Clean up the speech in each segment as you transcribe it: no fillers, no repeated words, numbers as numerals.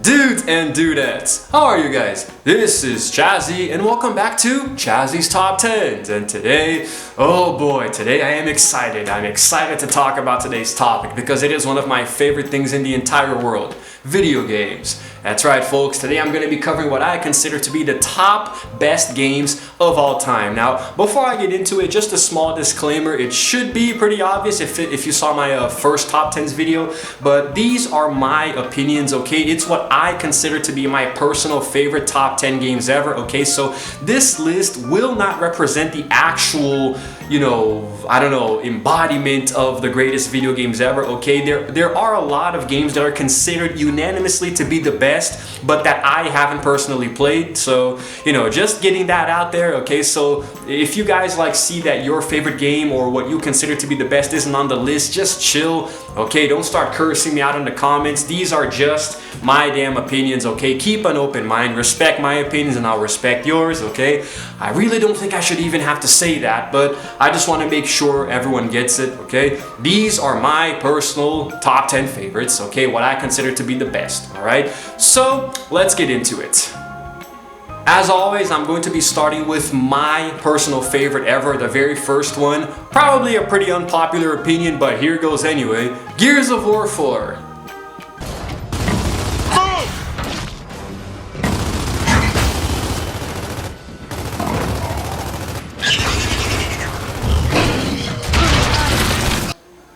Dudes and dudettes, how are you guys? This is Chazzy and welcome back to Chazzy's Top 10s. And today, oh boy, today I am excited. I'm excited to talk about today's topic because it is one of my favorite things in the entire world, video games. That's right folks, today I'm going to be covering what I consider to be the top best games of all time. Now, before I get into it, just a small disclaimer, it should be pretty obvious if you saw my first top 10s video, but these are my opinions, okay? It's what I consider to be my personal favorite top 10 games ever, okay? So this list will not represent the actual, embodiment of the greatest video games ever, okay? There are a lot of games that are considered unanimously to be the best, but that I haven't personally played, so just getting that out there, okay? So if you guys see that your favorite game or what you consider to be the best isn't on the list, just chill, okay? Don't start cursing me out in the comments. These are just my damn opinions, okay? Keep an open mind, respect my opinions and I'll respect yours, okay? I really don't think I should even have to say that, but I just want to make sure everyone gets it, okay? These are my personal top 10 favorites, okay? What I consider to be the best, all right? So let's get into it. As always, I'm going to be starting with my personal favorite ever, the very first one. Probably a pretty unpopular opinion, but here goes anyway. Gears of War 4.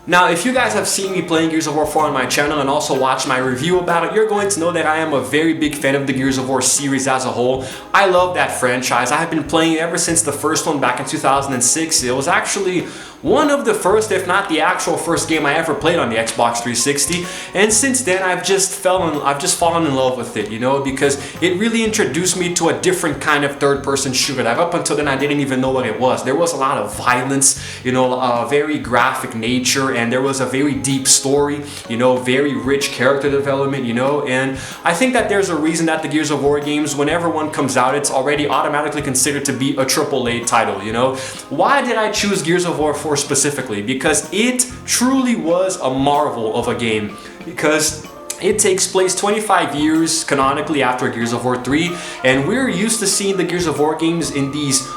Now, if you guys have seen me playing Gears of War 4 on my channel and also watched my review about it, you're going to know that I am a very big fan of the Gears of War series as a whole. I love that franchise. I have been playing it ever since the first one back in 2006. It was actually one of the first, if not the actual first game I ever played on the Xbox 360, and since then I've just fallen in love with it, because it really introduced me to a different kind of third-person shooter. Up until then I didn't even know what it was. There was a lot of violence, a very graphic nature, and there was a very deep story, very rich character development, and I think that there's a reason that the Gears of War games, whenever one comes out, it's already automatically considered to be a AAA title, Why did I choose Gears of War 4 specifically? Because it truly was a marvel of a game, because it takes place 25 years canonically after Gears of War 3, and we're used to seeing the Gears of War games in these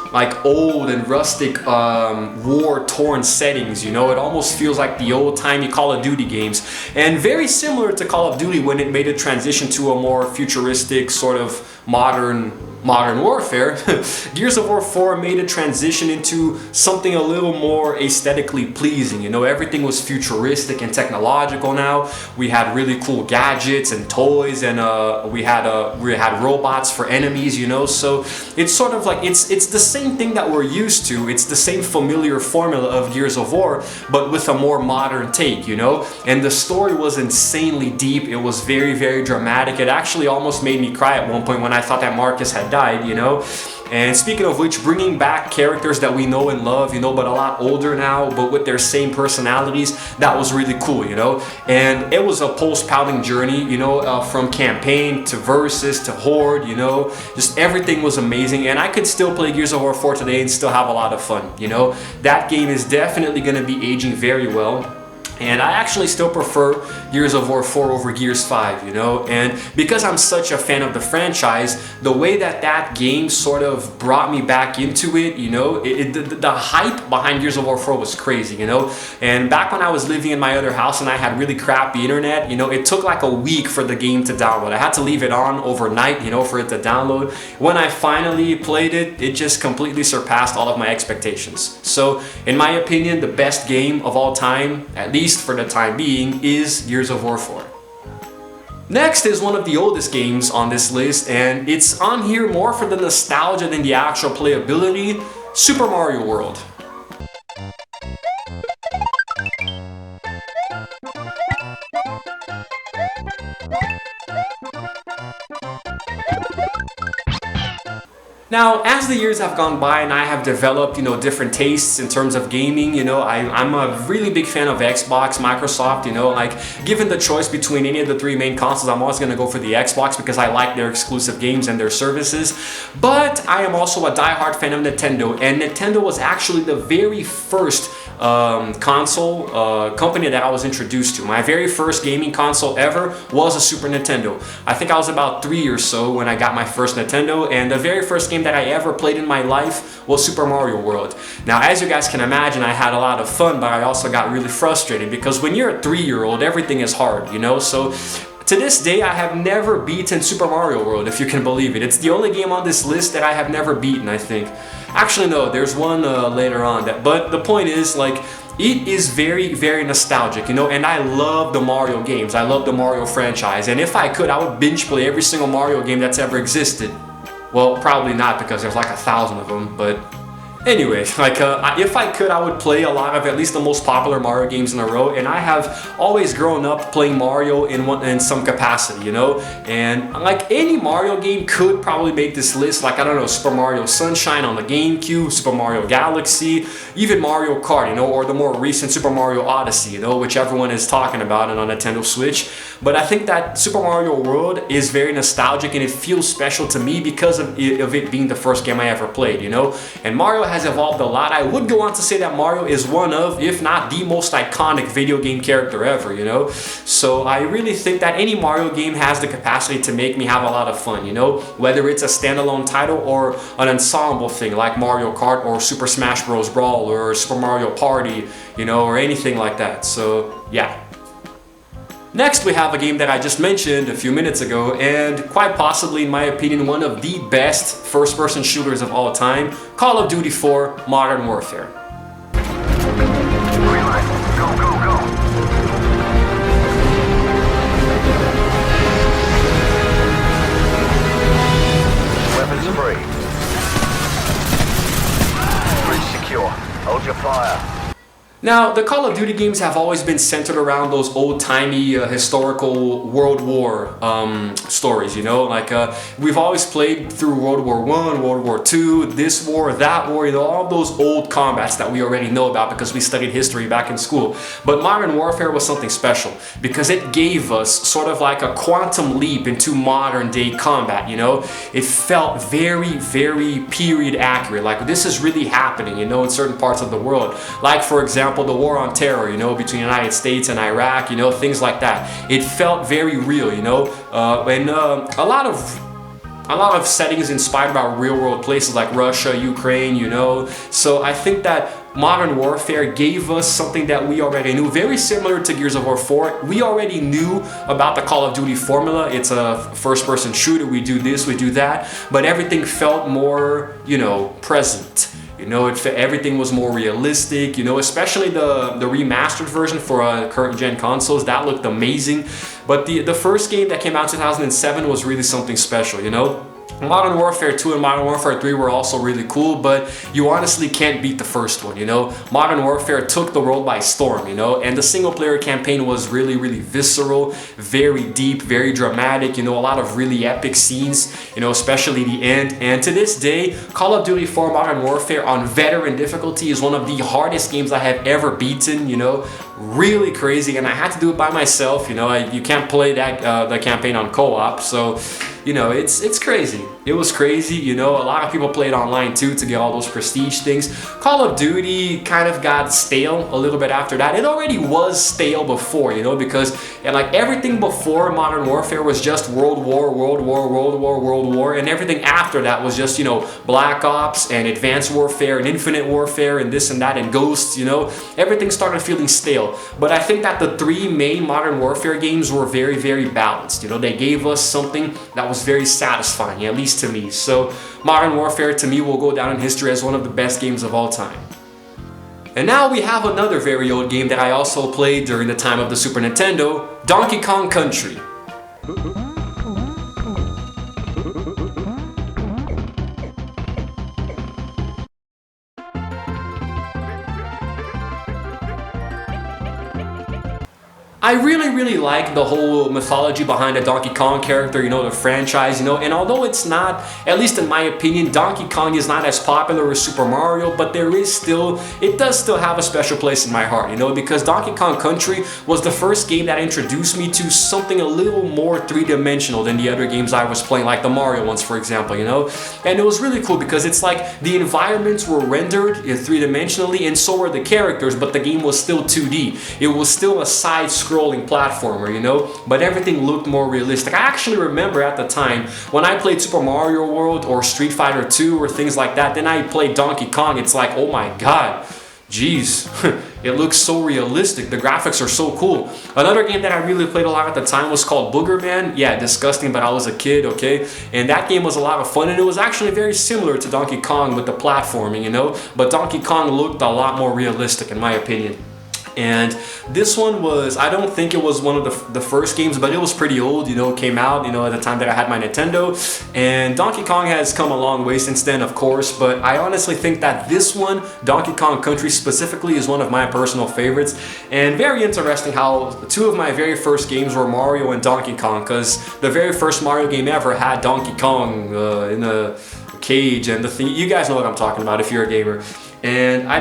old and rustic war-torn settings, it almost feels like the old-timey Call of Duty games, and very similar to Call of Duty when it made a transition to a more futuristic sort of modern warfare. Gears of War 4 made a transition into something a little more aesthetically pleasing, everything was futuristic and technological now. We had really cool gadgets and toys, and we had robots for enemies, so it's sort of it's the same thing that we're used to. It's the same familiar formula of Gears of War, but with a more modern take, and the story was insanely deep. It was very, very dramatic. It actually almost made me cry at one point when I thought that Marcus had died, And speaking of which, bringing back characters that we know and love, but a lot older now, but with their same personalities, that was really cool, And it was a pulse-pounding journey, from campaign to versus to horde, just everything was amazing, and I could still play Gears of War 4 today and still have a lot of fun, That game is definitely going to be aging very well. And I actually still prefer Gears of War 4 over Gears 5, and because I'm such a fan of the franchise, the way that game sort of brought me back into it, the hype behind Gears of War 4 was crazy, and back when I was living in my other house and I had really crappy internet, it took like a week for the game to download. I had to leave it on overnight, for it to download. When I finally played it, it just completely surpassed all of my expectations. So, in my opinion, the best game of all time, at least for the time being, is Gears of War 4. Next is one of the oldest games on this list, and it's on here more for the nostalgia than the actual playability, Super Mario World. Now, as the years have gone by and I have developed, different tastes in terms of gaming, I'm a really big fan of Xbox, Microsoft, like given the choice between any of the three main consoles, I'm always going to go for the Xbox because I like their exclusive games and their services. But I am also a diehard fan of Nintendo, and Nintendo was actually the very first console company that I was introduced to. My very first gaming console ever was a Super Nintendo. I think I was about 3 or so when I got my first Nintendo, and the very first game that I ever played in my life was Super Mario World. Now, as you guys can imagine, I had a lot of fun, but I also got really frustrated because when you're a 3-year-old, everything is hard, So to this day, I have never beaten Super Mario World, if you can believe it. It's the only game on this list that I have never beaten, I think. Actually, no, there's one later on. But the point is, it is very, very nostalgic, and I love the Mario games. I love the Mario franchise, and if I could, I would binge play every single Mario game that's ever existed. Well, probably not because there's like 1,000 of them, but anyway, if I could, I would play a lot of at least the most popular Mario games in a row, and I have always grown up playing Mario in some capacity, and like any Mario game could probably make this list, like I don't know, Super Mario Sunshine on the GameCube, Super Mario Galaxy, even Mario Kart, or the more recent Super Mario Odyssey, which everyone is talking about and on Nintendo Switch. But I think that Super Mario World is very nostalgic and it feels special to me because of it being the first game I ever played, and Mario has evolved a lot. I would go on to say that Mario is one of, if not the most iconic video game character ever, So I really think that any Mario game has the capacity to make me have a lot of fun, whether it's a standalone title or an ensemble thing like Mario Kart or Super Smash Bros. Brawl or Super Mario Party, or anything like that. So yeah. Next, we have a game that I just mentioned a few minutes ago, and quite possibly, in my opinion, one of the best first-person shooters of all time, Call of Duty 4 Modern Warfare. Priime, go, go, go! Weapons free. Bridge secure. Hold your fire. Now, the Call of Duty games have always been centered around those old-timey historical World War stories, we've always played through World War I, World War II, this war, that war, all those old combats that we already know about because we studied history back in school. But Modern Warfare was something special because it gave us sort of like a quantum leap into modern-day combat, It felt very, very period accurate, like this is really happening, in certain parts of the world. Like, for example, the war on terror, between the United States and Iraq, things like that. It felt very real, and a lot of settings inspired by real-world places like Russia, Ukraine, So I think that Modern Warfare gave us something that we already knew, very similar to Gears of War 4. We already knew about the Call of Duty formula. It's a first-person shooter. We do this, we do that, but everything felt more, present. Everything was more realistic, especially the remastered version for current gen consoles. That looked amazing. But the first game that came out in 2007 was really something special, Modern Warfare 2 and Modern Warfare 3 were also really cool, but you honestly can't beat the first one, Modern Warfare took the world by storm, and the single player campaign was really, really visceral, very deep, very dramatic, a lot of really epic scenes, especially the end. And to this day, Call of Duty 4 Modern Warfare on veteran difficulty is one of the hardest games I have ever beaten, really crazy, and I had to do it by myself, you can't play that the campaign on co-op, so it's crazy. It was crazy, a lot of people played online too to get all those prestige things. Call of Duty kind of got stale a little bit after that. It already was stale before, because everything before Modern Warfare was just World War, World War, World War, World War, and everything after that was just, Black Ops and Advanced Warfare and Infinite Warfare and this and that and Ghosts, everything started feeling stale. But I think that the three main Modern Warfare games were very, very balanced. They gave us something that was very satisfying, at least to me. So Modern Warfare to me will go down in history as one of the best games of all time. And now we have another very old game that I also played during the time of the Super Nintendo, Donkey Kong Country. I really like the whole mythology behind the Donkey Kong character, you know, the franchise, you know, and although it's not, at least in my opinion, Donkey Kong is not as popular as Super Mario, but it does still have a special place in my heart, you know, because Donkey Kong Country was the first game that introduced me to something a little more three-dimensional than the other games I was playing, like the Mario ones, for example, you know, and it was really cool because it's like the environments were rendered three-dimensionally and so were the characters, but the game was still 2D. It was still a side-scrolling platformer, you know, but everything looked more realistic. I actually remember at the time when I played Super Mario World or Street Fighter 2 or things like that, then I played Donkey Kong, it's like, oh my god, jeez, it looks so realistic, the graphics are so cool. Another game that I really played a lot at the time was called Booger Man. Yeah, disgusting, but I was a kid, okay, and that game was a lot of fun, and it was actually very similar to Donkey Kong with the platforming, you know, but Donkey Kong looked a lot more realistic in my opinion. And this one was, I don't think it was one of the first games, but it was pretty old, you know, it came out, you know, at the time that I had my Nintendo. And Donkey Kong has come a long way since then, of course, but I honestly think that this one, Donkey Kong Country specifically, is one of my personal favorites. And very interesting how two of my very first games were Mario and Donkey Kong, because the very first Mario game ever had Donkey Kong in a cage and the thing. You guys know what I'm talking about if you're a gamer. And I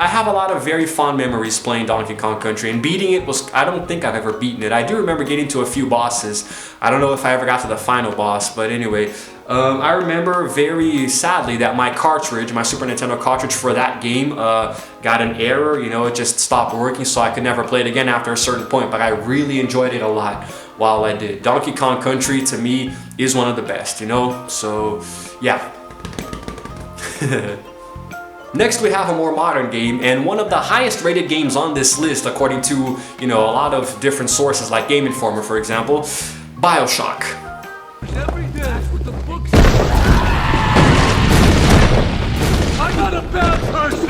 have a lot of very fond memories playing Donkey Kong Country, and beating it was, I don't think I've ever beaten it. I do remember getting to a few bosses. I don't know if I ever got to the final boss, but anyway. I remember very sadly that my cartridge, my Super Nintendo cartridge for that game got an error, you know, it just stopped working, so I could never play it again after a certain point, but I really enjoyed it a lot while I did. Donkey Kong Country to me is one of the best, you know, so yeah. Next we have a more modern game, and one of the highest rated games on this list according to, you know, a lot of different sources like Game Informer, for example, BioShock. Every day with the books. I'm not a bad person.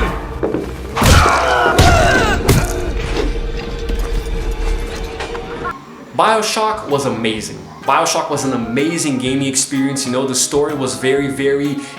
BioShock was amazing. BioShock was an amazing gaming experience, you know, the story was very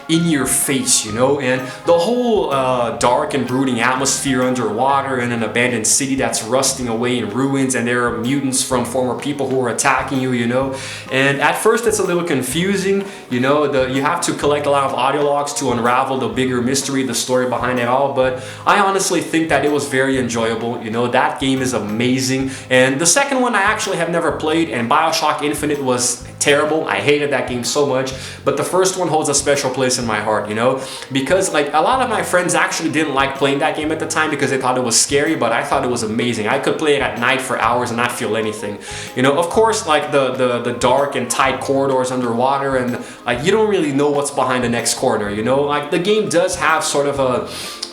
in your face, you know, and the whole dark and brooding atmosphere underwater in an abandoned city that's rusting away in ruins, and there are mutants from former people who are attacking you, you know, and at first it's a little confusing, you know, you have to collect a lot of audio logs to unravel the bigger mystery, the story behind it all, but I honestly think that it was very enjoyable, you know, that game is amazing. And the second one I actually have never played, and BioShock Infinite was terrible. I hated that game so much, but the first one holds a special place in my heart, you know, because like a lot of my friends actually didn't like playing that game at the time because they thought it was scary, but I thought it was amazing. I could play it at night for hours and not feel anything, you know. Of course, like the dark and tight corridors underwater, and like you don't really know what's behind the next corner, you know, like the game does have sort of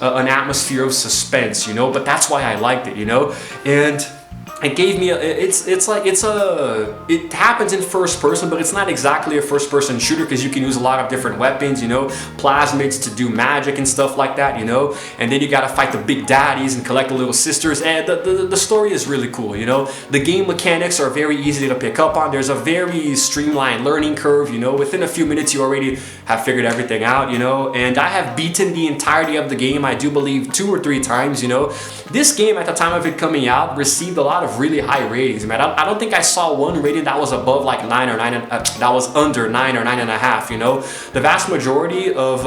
an atmosphere of suspense, you know, but that's why I liked it, you know. And it gave me it happens in first person, but it's not exactly a first person shooter because you can use a lot of different weapons, you know, plasmids to do magic and stuff like that, you know, and then you gotta fight the big daddies and collect the little sisters, and the story is really cool, you know. The game mechanics are very easy to pick up on. There's a very streamlined learning curve, you know, within a few minutes you already have figured everything out, you know, and I have beaten the entirety of the game, I do believe 2 or 3 times, you know. This game at the time of it coming out received a lot of really high ratings, man. I don't think I saw one rating that was above like 9 or 9, that was under 9 or 9.5, you know. The vast majority of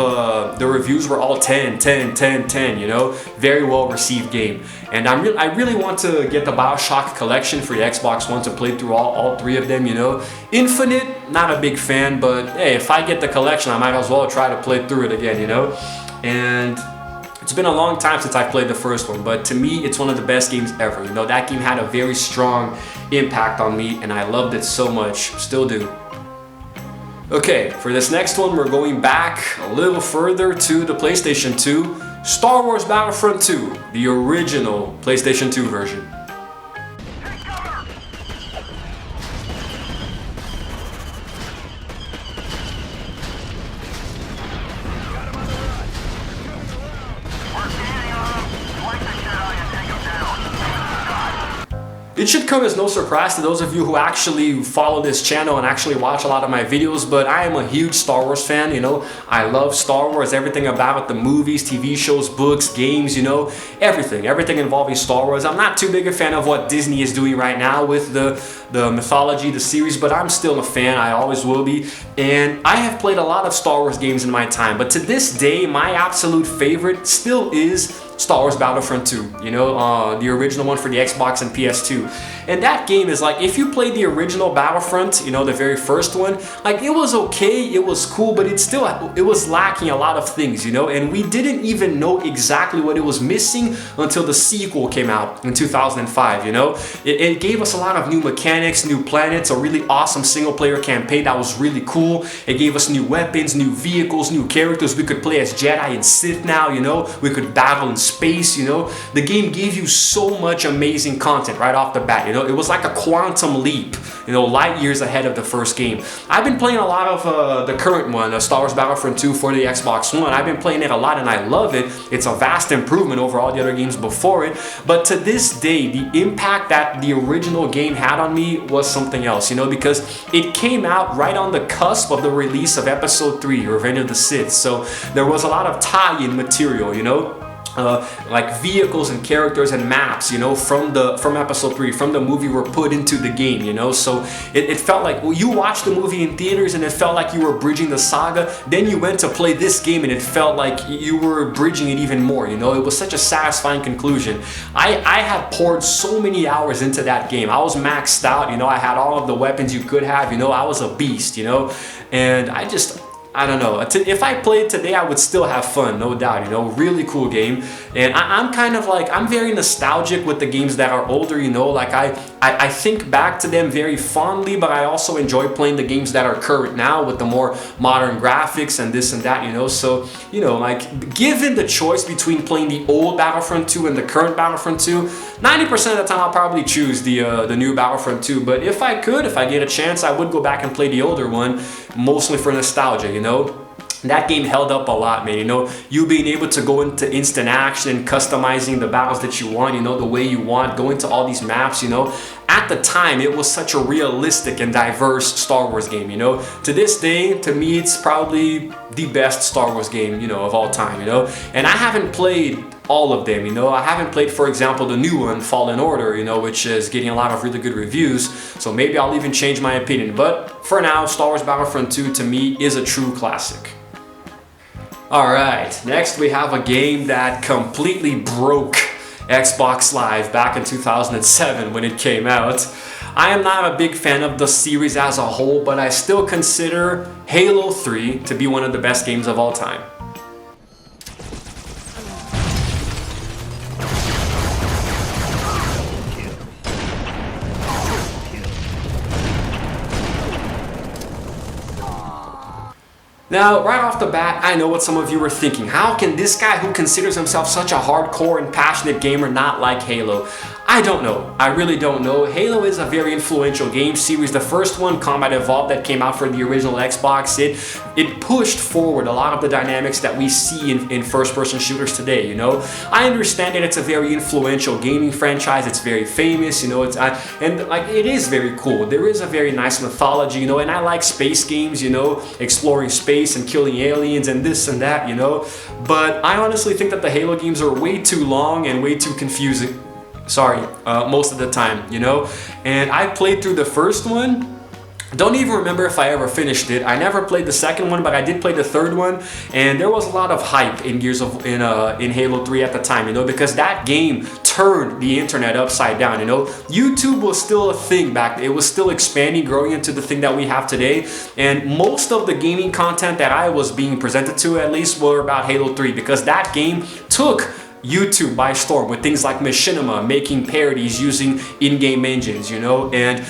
the reviews were all 10, 10, 10, 10, you know. Very well received game. And I really want to get the BioShock collection for the Xbox One to play through all 3 of them, you know. Infinite, not a big fan, but hey, if I get the collection, I might as well try to play through it again, you know. And it's been a long time since I played the first one, but to me, it's one of the best games ever. You know, that game had a very strong impact on me, and I loved it so much, still do. Okay, for this next one, we're going back a little further to the PlayStation 2, Star Wars Battlefront 2, the original PlayStation 2 version. It should come as no surprise to those of you who actually follow this channel and actually watch a lot of my videos, but I am a huge Star Wars fan, you know. I love Star Wars, everything about it, the movies, TV shows, books, games, you know, everything involving Star Wars. I'm not too big a fan of what Disney is doing right now with the mythology, the series, but I'm still a fan, I always will be. And I have played a lot of Star Wars games in my time, but to this day, my absolute favorite still is Star Wars Battlefront 2, you know, the original one for the Xbox and PS2. And that game is like, if you played the original Battlefront, you know, the very first one, like, it was okay, it was cool, but it was lacking a lot of things, you know, and we didn't even know exactly what it was missing until the sequel came out in 2005, you know. It gave us a lot of new mechanics, new planets, a really awesome single player campaign that was really cool. It gave us new weapons, new vehicles, new characters. We could play as Jedi and Sith now, you know, we could battle in space, you know. The game gave you so much amazing content right off the bat, you know. It was like a quantum leap, you know, light years ahead of the first game. I've been playing a lot of the current one, Star Wars Battlefront 2 for the Xbox One. I've been playing it a lot and I love it. It's a vast improvement over all the other games before it, but to this day, the impact that the original game had on me was something else, you know, because it came out right on the cusp of the release of Episode 3, Revenge of the Sith, so there was a lot of tie-in material, you know. Like vehicles and characters and maps, you know, from Episode 3, from the movie were put into the game, you know. So it felt like, well, you watched the movie in theaters and it felt like you were bridging the saga. Then you went to play this game and it felt like you were bridging it even more, you know. It was such a satisfying conclusion. I had poured so many hours into that game. I was maxed out, you know. I had all of the weapons you could have, you know. I was a beast, you know. And I don't know, if I played today, I would still have fun, no doubt, you know, really cool game. And I'm kind of like, I'm very nostalgic with the games that are older, you know, like I think back to them very fondly, but I also enjoy playing the games that are current now with the more modern graphics and this and that, you know. So, you know, like, given the choice between playing the old Battlefront 2 and the current Battlefront 2, 90% of the time I'll probably choose the new Battlefront 2, but if I get a chance, I would go back and play the older one, mostly for nostalgia, you know. That game held up a lot, man, you know. You being able to go into instant action, customizing the battles that you want, you know, the way you want, go into all these maps, you know. At the time, it was such a realistic and diverse Star Wars game, you know. To this day, to me, it's probably the best Star Wars game, you know, of all time, you know. And I haven't played all of them, you know. I haven't played, for example, the new one, Fallen Order, you know, which is getting a lot of really good reviews. So maybe I'll even change my opinion. But for now, Star Wars Battlefront 2 to me is a true classic. Alright, next we have a game that completely broke Xbox Live back in 2007 when it came out. I am not a big fan of the series as a whole, but I still consider Halo 3 to be one of the best games of all time. Now, right off the bat, I know what some of you are thinking. How can this guy who considers himself such a hardcore and passionate gamer not like Halo? I don't know. I really don't know. Halo is a very influential game series. The first one, Combat Evolved, that came out for the original Xbox, it pushed forward a lot of the dynamics that we see in first-person shooters today, you know? I understand that it's a very influential gaming franchise. It's very famous, you know, and like, it is very cool. There is a very nice mythology, you know, and I like space games, you know, exploring space and killing aliens and this and that, you know? But I honestly think that the Halo games are way too long and way too confusing. Most of the time, you know. And I played through the first one. Don't even remember if I ever finished it. I never played the second one, but I did play the third one, and there was a lot of hype in Halo 3 at the time, you know, because that game turned the internet upside down, you know. YouTube was still a thing back then. It was still expanding, growing into the thing that we have today, and most of the gaming content that I was being presented to, at least, were about Halo 3, because that game took YouTube by storm with things like Machinima, making parodies using in-game engines, you know. And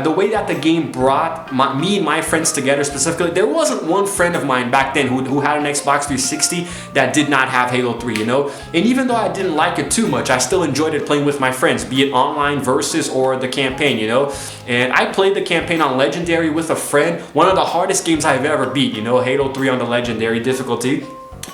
the way that the game brought me and my friends together specifically, there wasn't one friend of mine back then who had an Xbox 360 that did not have Halo 3, you know. And even though I didn't like it too much, I still enjoyed it playing with my friends, be it online versus or the campaign, you know. And I played the campaign on Legendary with a friend, one of the hardest games I've ever beat, you know, Halo 3 on the Legendary difficulty.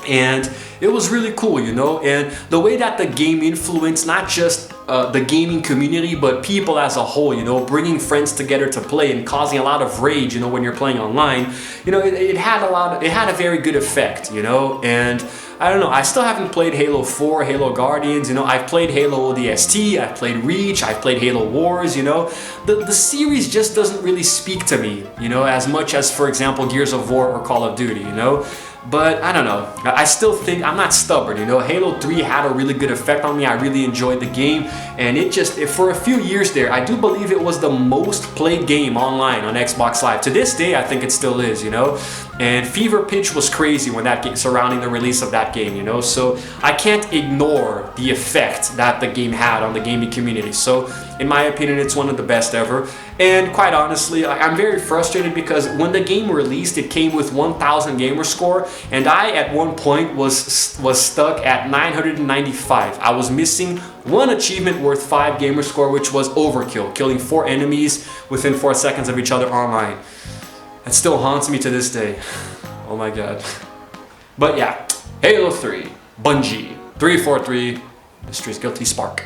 And it was really cool, you know, and the way that the game influenced not just the gaming community, but people as a whole, you know, bringing friends together to play and causing a lot of rage, you know, when you're playing online, you know, it had a very good effect, you know. And I don't know, I still haven't played Halo 4, Halo Guardians, you know, I've played Halo ODST, I've played Reach, I've played Halo Wars, you know. The series just doesn't really speak to me, you know, as much as, for example, Gears of War or Call of Duty, you know. But I don't know, I still think I'm not stubborn, you know. Halo 3 had a really good effect on me. I really enjoyed the game, and it just, for a few years there, I do believe it was the most played game online on Xbox Live. To this day, I think it still is, you know. And fever pitch was crazy when surrounding the release of that game, you know. So I can't ignore the effect that the game had on the gaming community. So in my opinion, it's one of the best ever. And quite honestly, I'm very frustrated because when the game released, it came with 1000 gamer score, and I at one point was stuck at 995. I was missing one achievement worth 5 gamer score, which was overkill, killing 4 enemies within 4 seconds of each other online. It still haunts me to this day. Oh my god. But yeah, Halo 3, Bungie, 343, Mystery's Guilty Spark.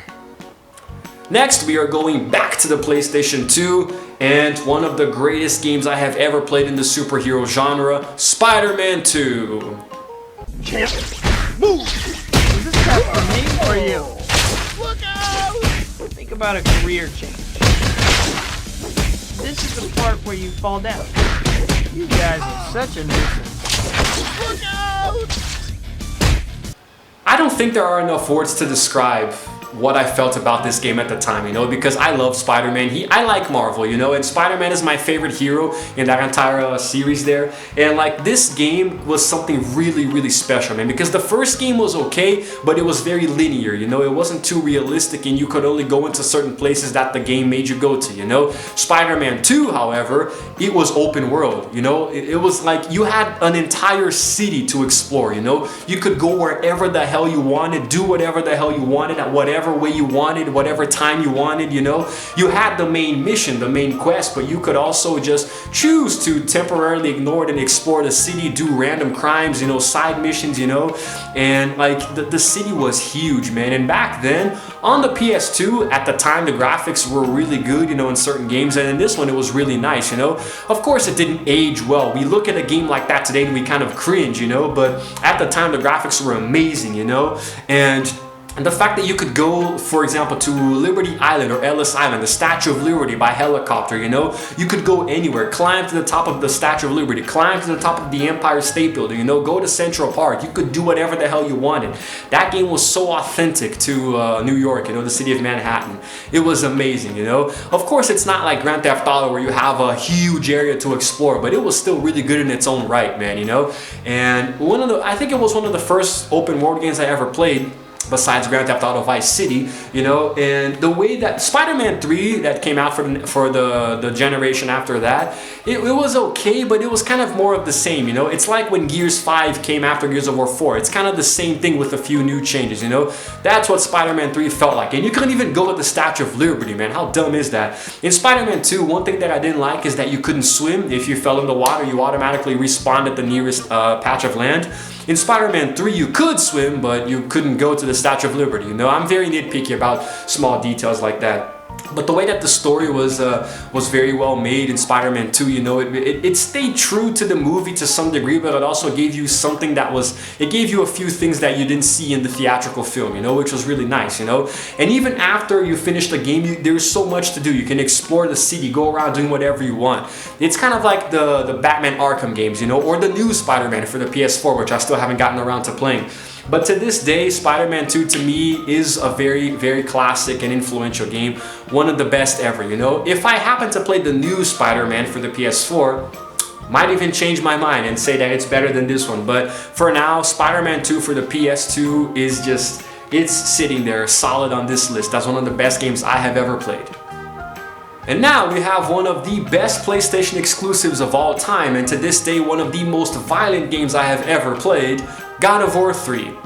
Next, we are going back to the PlayStation 2 and one of the greatest games I have ever played in the superhero genre, Spider-Man 2. Champ, move! Is this stuff for me or you? Look out! Think about a career change. This is the part where you fall down. You guys are such a nuisance. Look out! I don't think there are enough words to describe what I felt about this game at the time, you know, because I love Spider-Man. I like Marvel, you know, and Spider-Man is my favorite hero in that entire series there. And like, this game was something really, really special, man, because the first game was okay, but it was very linear, you know. It wasn't too realistic, and you could only go into certain places that the game made you go to, you know. Spider-Man 2, however, it was open world, you know. It was like you had an entire city to explore, you know. You could go wherever the hell you wanted, do whatever the hell you wanted at whatever way you wanted, whatever time you wanted, you know. You had the main mission, the main quest, but you could also just choose to temporarily ignore it and explore the city, do random crimes, you know, side missions, you know. And like, the city was huge, man. And back then, on the PS2, at the time, the graphics were really good, you know, in certain games, and in this one, it was really nice, you know. Of course, it didn't age well. We look at a game like that today and we kind of cringe, you know, but at the time, the graphics were amazing, you know. And the fact that you could go, for example, to Liberty Island or Ellis Island, the Statue of Liberty, by helicopter, you know, you could go anywhere, climb to the top of the Statue of Liberty, climb to the top of the Empire State Building, you know, go to Central Park. You could do whatever the hell you wanted. That game was so authentic to New York, you know, the city of Manhattan. It was amazing, you know. Of course, it's not like Grand Theft Auto where you have a huge area to explore, but it was still really good in its own right, man, you know. And I think it was one of the first open world games I ever played, besides Grand Theft Auto Vice City, you know. And the way that Spider-Man 3 that came out for the generation after that, it was okay, but it was kind of more of the same, you know. It's like when Gears 5 came after Gears of War 4. It's kind of the same thing with a few new changes, you know. That's what Spider-Man 3 felt like. And you couldn't even go to the Statue of Liberty, man. How dumb is that? In Spider-Man 2, one thing that I didn't like is that you couldn't swim. If you fell in the water, you automatically respawned at the nearest patch of land. In Spider-Man 3, you could swim, but you couldn't go to the Statue of Liberty, you know. I'm very nitpicky about small details like that. But the way that the story was very well made in Spider-Man 2, you know, it stayed true to the movie to some degree, but it also gave you something it gave you a few things that you didn't see in the theatrical film, you know, which was really nice, you know. And even after you finish the game, there's so much to do. You can explore the city, go around doing whatever you want. It's kind of like the Batman Arkham games, you know, or the new Spider-Man for the PS4, which I still haven't gotten around to playing. But to this day, Spider-Man 2 to me is a very, very classic and influential game. One of the best ever, you know. If I happen to play the new Spider-Man for the PS4, might even change my mind and say that it's better than this one. But for now, Spider-Man 2 for the PS2 is just, it's sitting there solid on this list. That's one of the best games I have ever played. And now we have one of the best PlayStation exclusives of all time, and to this day, one of the most violent games I have ever played, God of War 3.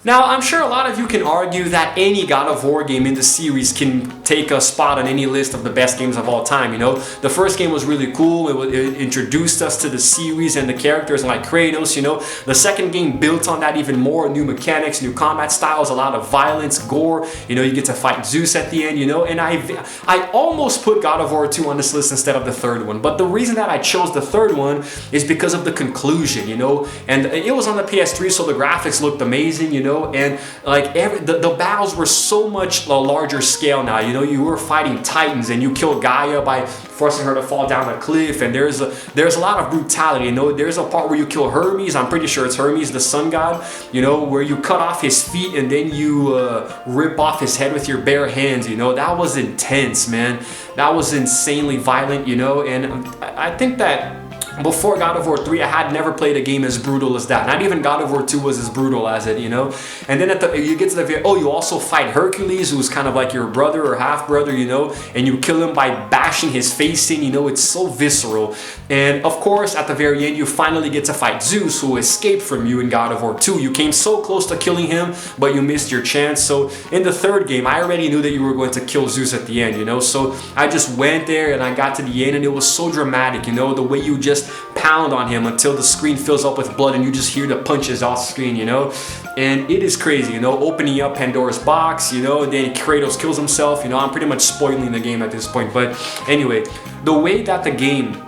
Now, I'm sure a lot of you can argue that any God of War game in the series can take a spot on any list of the best games of all time, you know? The first game was really cool, it introduced us to the series and the characters like Kratos, you know? The second game built on that even more, new mechanics, new combat styles, a lot of violence, gore, you know, you get to fight Zeus at the end, you know? And I almost put God of War 2 on this list instead of the third one, but the reason that I chose the third one is because of the conclusion, you know? And it was on the PS3, so the graphics looked amazing, you know? And like the battles were so much a larger scale now, you know, you were fighting titans and you killed Gaia by forcing her to fall down a cliff, and there's a lot of brutality, you know. There's a part where you kill Hermes, I'm pretty sure it's Hermes, the sun god, you know, where you cut off his feet and then you rip off his head with your bare hands, you know. That was intense, man. That was insanely violent, you know. And I think that before God of War 3, I had never played a game as brutal as that. Not even God of War 2 was as brutal as it, you know? And then you get to the oh, you also fight Hercules, who's kind of like your brother or half-brother, you know? And you kill him by bashing his face in, you know? It's so visceral. And of course, at the very end, you finally get to fight Zeus, who escaped from you in God of War 2. You came so close to killing him, but you missed your chance. So in the third game, I already knew that you were going to kill Zeus at the end, you know? So I just went there and I got to the end, and it was so dramatic, you know? The way you just pound on him until the screen fills up with blood and you just hear the punches off screen, you know? And it is crazy, you know, opening up Pandora's box, you know, and then Kratos kills himself, you know. I'm pretty much spoiling the game at this point, but anyway, the way that the game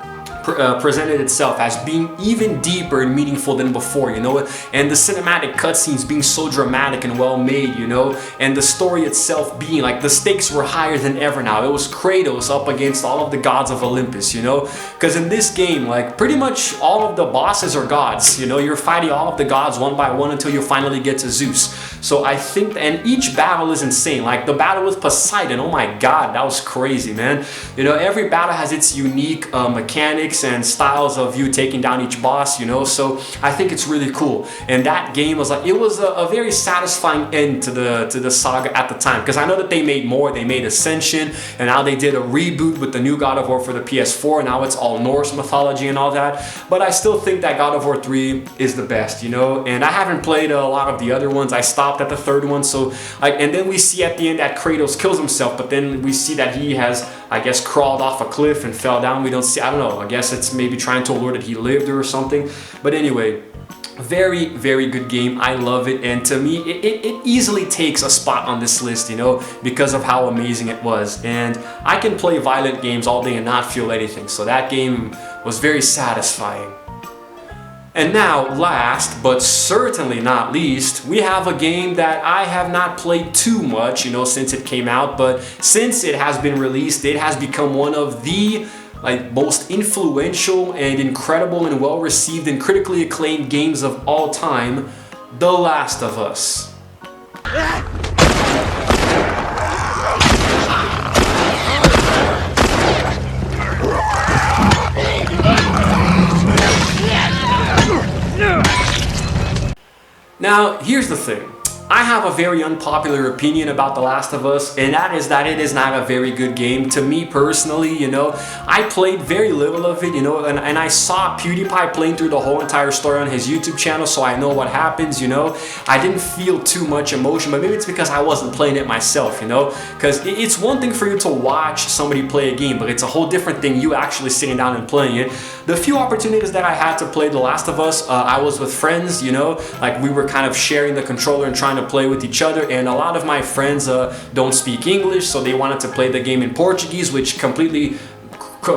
presented itself as being even deeper and meaningful than before, you know, and the cinematic cutscenes being so dramatic and well made, you know, and the story itself being like the stakes were higher than ever now. It was Kratos up against all of the gods of Olympus, you know, because in this game, like pretty much all of the bosses are gods, you know, you're fighting all of the gods one by one until you finally get to Zeus. So I think, and each battle is insane, like the battle with Poseidon, oh my god, that was crazy, man. You know, every battle has its unique mechanics and styles of you taking down each boss, you know, so I think it's really cool. And that game was like, it was a very satisfying end to the saga at the time, because I know that they made more. They made Ascension, and now they did a reboot with the new God of War for the PS4. Now it's all Norse mythology and all that, but I still think that God of War 3 is the best, you know. And I haven't played a lot of the other ones. I stopped at the third one, so and then we see at the end that Kratos kills himself, but then we see that he has, I guess, crawled off a cliff and fell down. We don't see, I don't know, I guess it's maybe trying to allure that he lived or something. But anyway, very, very good game. I love it, and to me, it easily takes a spot on this list, you know, because of how amazing it was. And I can play violent games all day and not feel anything, so that game was very satisfying. And now, last but certainly not least, we have a game that I have not played too much, you know, since it came out, but since it has been released, it has become one of the most influential and incredible and well-received and critically acclaimed games of all time, The Last of Us. Now, here's the thing. I have a very unpopular opinion about The Last of Us, and that is that it is not a very good game. To me personally, you know, I played very little of it, you know, and I saw PewDiePie playing through the whole entire story on his YouTube channel, so I know what happens, you know. I didn't feel too much emotion, but maybe it's because I wasn't playing it myself, you know, because it's one thing for you to watch somebody play a game, but it's a whole different thing you actually sitting down and playing it. The few opportunities that I had to play The Last of Us, I was with friends, you know, like we were kind of sharing the controller and trying to play with each other, and a lot of my friends don't speak English, so they wanted to play the game in Portuguese, which completely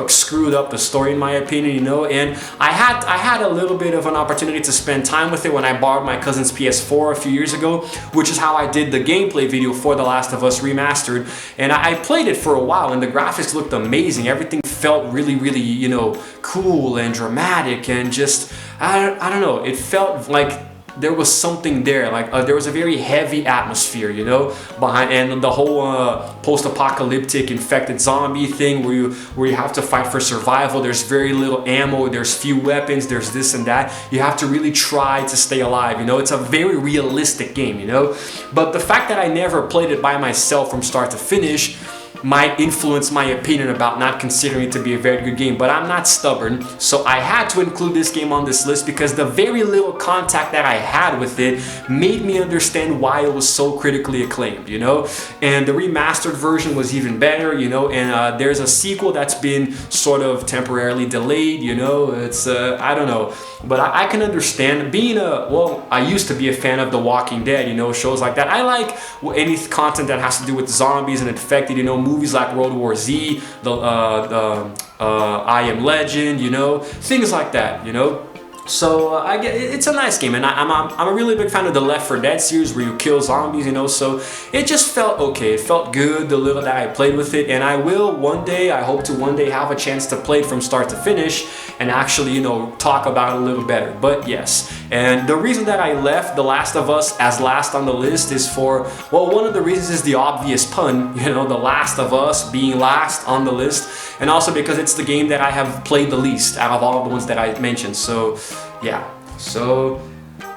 screwed up the story in my opinion, you know. And I had a little bit of an opportunity to spend time with it when I borrowed my cousin's PS4 a few years ago, which is how I did the gameplay video for The Last of Us Remastered. And I played it for a while, and the graphics looked amazing. Everything felt really, really, you know, cool and dramatic, and just I don't know, it felt like there was something there, like there was a very heavy atmosphere, you know, behind, and the whole post-apocalyptic infected zombie thing where you have to fight for survival. There's very little ammo, there's few weapons, there's this and that. You have to really try to stay alive, you know. It's a very realistic game, you know. But the fact that I never played it by myself from start to finish might influence my opinion about not considering it to be a very good game, but I'm not stubborn, so I had to include this game on this list because the very little contact that I had with it made me understand why it was so critically acclaimed, you know? And the remastered version was even better, you know, and there's a sequel that's been sort of temporarily delayed, you know, it's, I don't know, but I can understand being well, I used to be a fan of The Walking Dead, you know, shows like that. I like any content that has to do with zombies and infected, you know, movies like World War Z, I Am Legend, you know, things like that, you know. So I get it's a nice game, and I'm a really big fan of the Left 4 Dead series where you kill zombies, you know. So it just felt okay. It felt good the little that I played with it, and I will one day. I hope to one day have a chance to play it from start to finish and actually, you know, talk about it a little better. But yes, and the reason that I left The Last of Us as last on the list is for, well, one of the reasons is the obvious pun, you know, The Last of Us being last on the list, and also because it's the game that I have played the least out of all of the ones that I mentioned. So yeah, so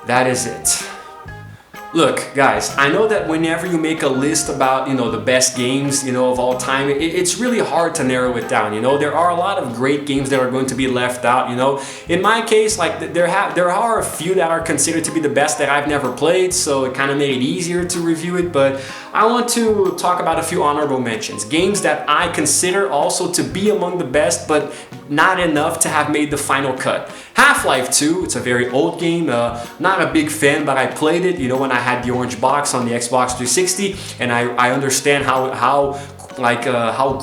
that is it. Look, guys, I know that whenever you make a list about, you know, the best games, you know, of all time, it's really hard to narrow it down, you know. There are a lot of great games that are going to be left out, you know. In my case, like, there are a few that are considered to be the best that I've never played, so it kind of made it easier to review it, but I want to talk about a few honorable mentions. Games that I consider also to be among the best, but not enough to have made the final cut. Half-Life 2, it's a very old game, not a big fan, but I played it, you know, when I had the orange box on the Xbox 360, and I understand how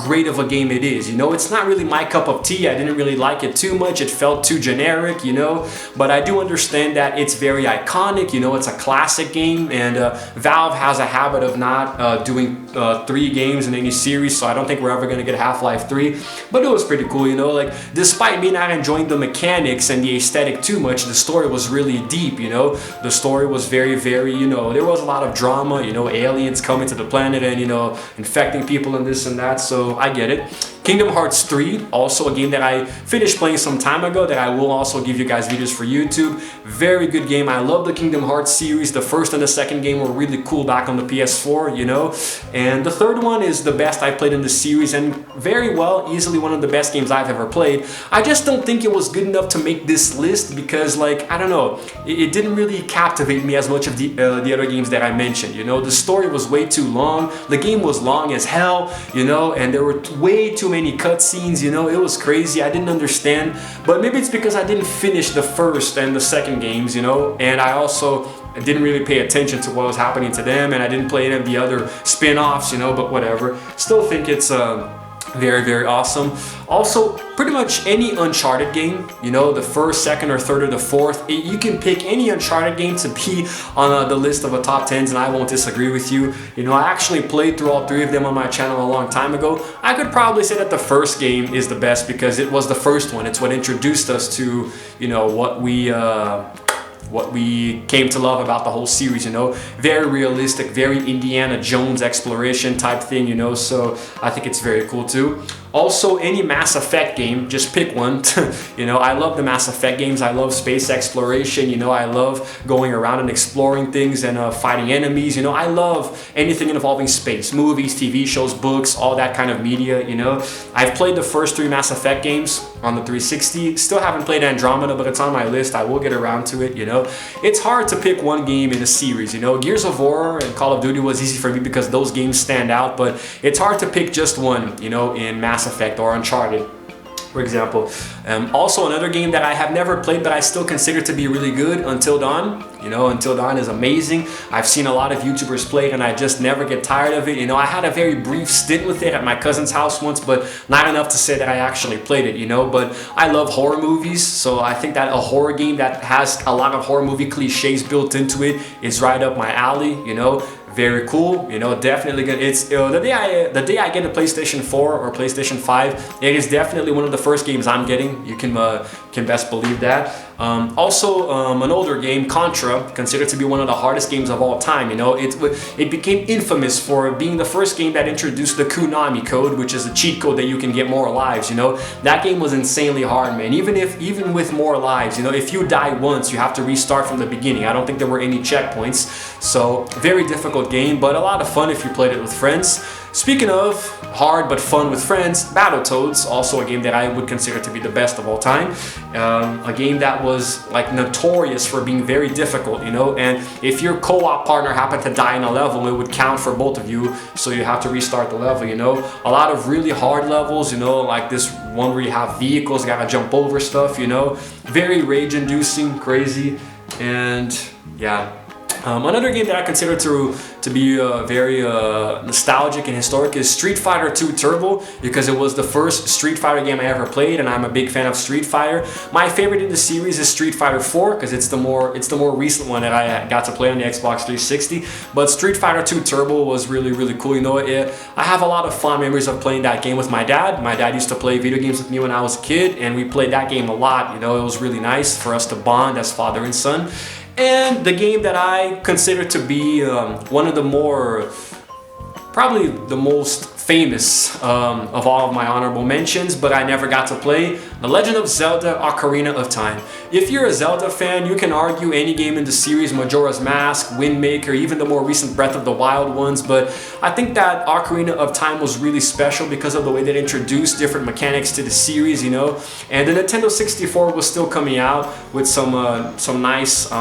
great of a game it is, you know. It's not really my cup of tea. I didn't really like it too much. It felt too generic, you know, but I do understand that it's very iconic, you know. It's a classic game, and Valve has a habit of not doing 3 games in any series, so I don't think we're ever gonna get Half-Life 3, but it was pretty cool, you know. Like, despite me not enjoying the mechanics and the aesthetic too much, the story was really deep, you know. The story was very, very, you know, there was a lot of drama, you know, aliens coming to the planet and, you know, infecting people and this and that, so I get it. Kingdom Hearts 3, also a game that I finished playing some time ago that I will also give you guys videos for YouTube. Very good game. I love the Kingdom Hearts series. The first and the second game were really cool back on the PS4, you know. And the third one is the best I played in the series, and very well, easily one of the best games I've ever played. I just don't think it was good enough to make this list because, like, I don't know, it didn't really captivate me as much of the other games that I mentioned, you know. The story was way too long. The game was long as hell, you know, and there were way too many cutscenes, you know. It was crazy. I didn't understand, but maybe it's because I didn't finish the first and the second games, you know, and I also didn't really pay attention to what was happening to them, and I didn't play any of the other spin-offs, you know, but whatever. Still think it's very, very awesome. Also, pretty much any Uncharted game, you know, the first, second, or third, or the fourth, you can pick any Uncharted game to be on the list of a top 10s, and I won't disagree with you. You know, I actually played through all 3 of them on my channel a long time ago. I could probably say that the first game is the best because it was the first one. It's what introduced us to, you know, what we came to love about the whole series, you know. Very realistic, very Indiana Jones exploration type thing, you know, so I think it's very cool too. Also, any Mass Effect game, just pick one. You know, I love the Mass Effect games. I love space exploration, you know. I love going around and exploring things and fighting enemies, you know. I love anything involving space, movies, TV shows, books, all that kind of media, you know. I've played the first 3 Mass Effect games on the 360. Still haven't played Andromeda, but it's on my list. I will get around to it, you know. It's hard to pick one game in a series, you know. Gears of War and Call of Duty was easy for me because those games stand out, but it's hard to pick just one, you know, in Mass Effect or Uncharted, for example. Also, another game that I have never played but I still consider to be really good, Until Dawn. You know, Until Dawn is amazing. I've seen a lot of YouTubers play it and I just never get tired of it. You know, I had a very brief stint with it at my cousin's house once, but not enough to say that I actually played it, you know. But I love horror movies, so I think that a horror game that has a lot of horror movie cliches built into it is right up my alley, you know. Very cool, you know, definitely good. It's the day I get a PlayStation 4 or PlayStation 5, it is definitely one of the first games I'm getting. You can best believe that. An older game, Contra, considered to be one of the hardest games of all time. You know, it became infamous for being the first game that introduced the Konami code, which is a cheat code that you can get more lives. You know, that game was insanely hard, man. Even with more lives, you know, if you die once, you have to restart from the beginning. I don't think there were any checkpoints, so very difficult game, but a lot of fun if you played it with friends. Speaking of hard but fun with friends, Battletoads, also a game that I would consider to be the best of all time. A game that was like notorious for being very difficult, you know, and if your co-op partner happened to die in a level, it would count for both of you, so you have to restart the level, you know. A lot of really hard levels, you know, like this one where you have vehicles, you gotta jump over stuff, you know. Very rage-inducing, crazy, and yeah. Another game that I consider to be very nostalgic and historic is Street Fighter 2 Turbo, because it was the first Street Fighter game I ever played, and I'm a big fan of Street Fighter. My favorite in the series is Street Fighter 4, because it's the more recent one that I got to play on the Xbox 360. But Street Fighter 2 Turbo was really cool. You know, I have a lot of fond memories of playing that game with my dad. My dad used to play video games with me when I was a kid, and we played that game a lot. You know, it was really nice for us to bond as father and son. And the game that I consider to be one of the probably the most famous of all of my honorable mentions, but I never got to play, The Legend of Zelda: Ocarina of Time. If you're a Zelda fan, you can argue any game in the series, Majora's Mask, Wind Waker, even the more recent Breath of the Wild ones, but I think that Ocarina of Time was really special because of the way that it introduced different mechanics to the series, you know, and the Nintendo 64 was still coming out with some nice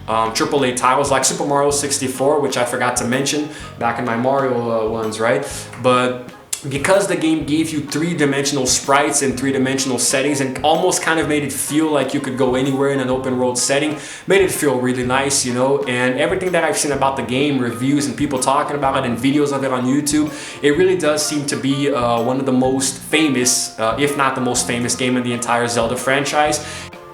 AAA titles like Super Mario 64, which I forgot to mention back in my Mario ones, right? But because the game gave you three-dimensional sprites and three-dimensional settings and almost kind of made it feel like you could go anywhere in an open world setting, made it feel really nice, you know. And everything that I've seen about the game, reviews and people talking about it and videos of it on YouTube, it really does seem to be one of the most famous, if not the most famous game in the entire Zelda franchise.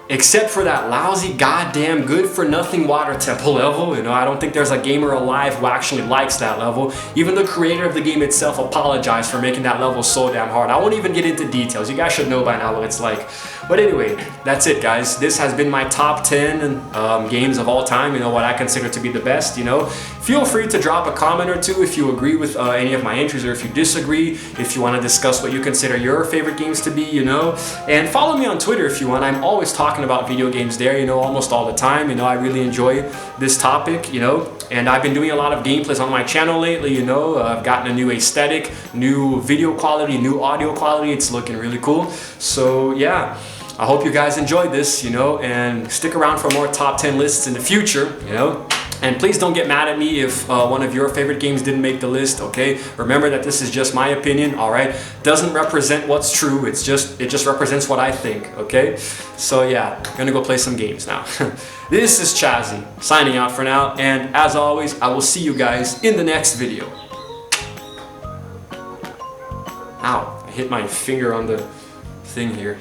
Except for that lousy, goddamn good-for-nothing water temple level. You know, I don't think there's a gamer alive who actually likes that level. Even the creator of the game itself apologized for making that level so damn hard. I won't even get into details. You guys should know by now what it's like. But anyway, that's it, guys. This has been my top 10 games of all time, you know, what I consider to be the best, you know. Feel free to drop a comment or two if you agree with any of my entries, or if you disagree, if you want to discuss what you consider your favorite games to be, you know. And follow me on Twitter if you want. I'm always talking about video games there, you know, almost all the time. You know, I really enjoy this topic, you know, and I've been doing a lot of gameplays on my channel lately, you know. I've gotten a new aesthetic, new video quality, new audio quality. It's looking really cool. So yeah, I hope you guys enjoyed this, you know, and stick around for more top 10 lists in the future, you know. And please don't get mad at me if one of your favorite games didn't make the list, okay? Remember that this is just my opinion, all right? Doesn't represent what's true. It just represents what I think, okay? So yeah, I'm gonna go play some games now. This is Chazzy, signing out for now. And as always, I will see you guys in the next video. Ow, I hit my finger on the thing here.